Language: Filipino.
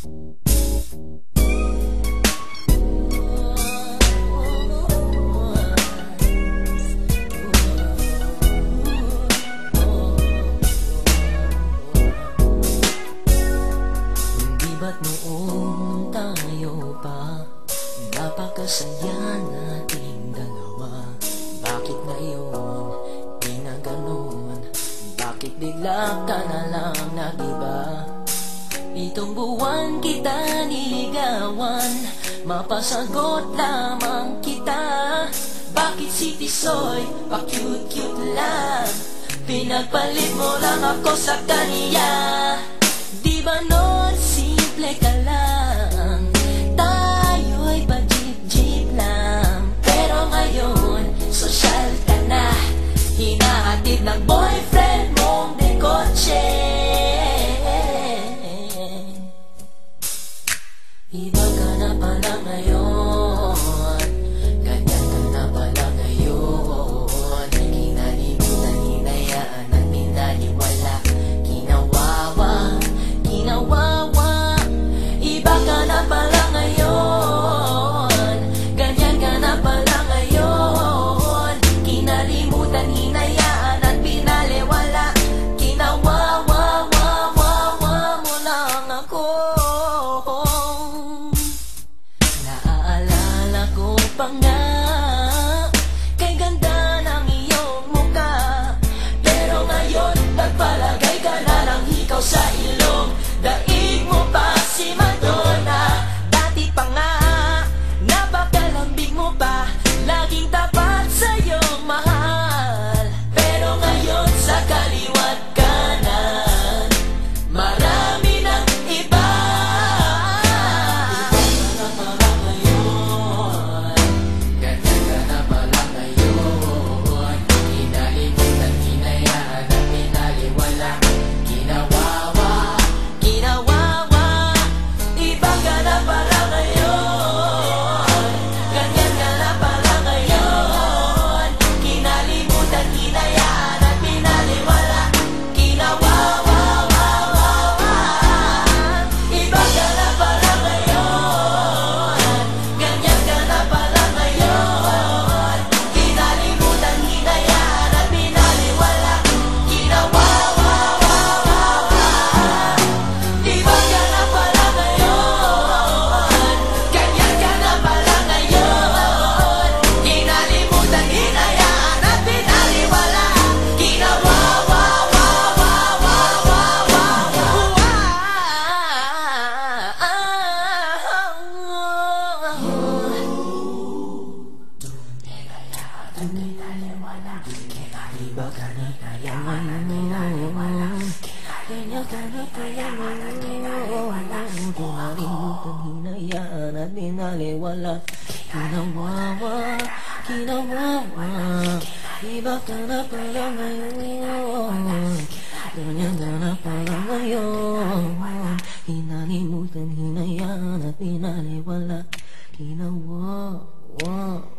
Ba't noon tayo pa napakasaya nating dalawa? Bakit ngayon di na ganun? Bakit bigla ka na lang nag-iba? Itong buwan kita niligawan, mapasagot lamang kita. Bakit si Tisoy pa-cute-cute lang? Pinagpalit mo lang ako sa kaniya. Di ba noon simple ka lang, tayo'y pa-jeep-jeep lang. Pero ngayon, sosyal ka na, hinahatid ng boyfriend mong dekotse. Iba ka na pala ngayon, ganyan ka na pala ngayon. Kinalimutan, hinayaan at pinaliwala, kinawawa. Iba ka na pala ngayon, ganyan ka na pala ngayon. Kinalimutan, hinayaan at pinaliwala, kinawawa mo lang ako. Naaalala ko pa nga, kay ganda ng iyong mukha. Pero ngayon, nagpalagay ka na ng hikaw sa ilong. Daig mo pa si Madonna. Dati pa nga, napakalambing mo pa, laging tapat sa'yong mahal. Pero ngayon sa kaliwat kanan, marami ng iba. Iba ka na pala ngayon, ganyan ka na pala ngayon. Kinalimutan, hinayaan at pinaliwala, kinawawa. Iba ka na pala ngayon, ganyan ka na pala ngayon. Kinalimutan, hinayaan at pinaliwala, kinawawa. Iba ka na pala ngayon, ganyan ka na pala ngayon. Kinalimutan, hinayaan at pinaliwala, kinawawa. Iba ka na pala ngayon, ganyan ka na pala ngayon. Kinalimutan, hinayaan at pinaliwala, kinawawa. Iba ka na pala ngayon, ganyan ka na pala ngayon. Kinalimutan, hinayaan at pinaliwala, kinawawa. Iba ka na pala ngayon, ganyan ka na pala ngayon. Kinalimutan, hinayaan at pinaliwala, kinawawa.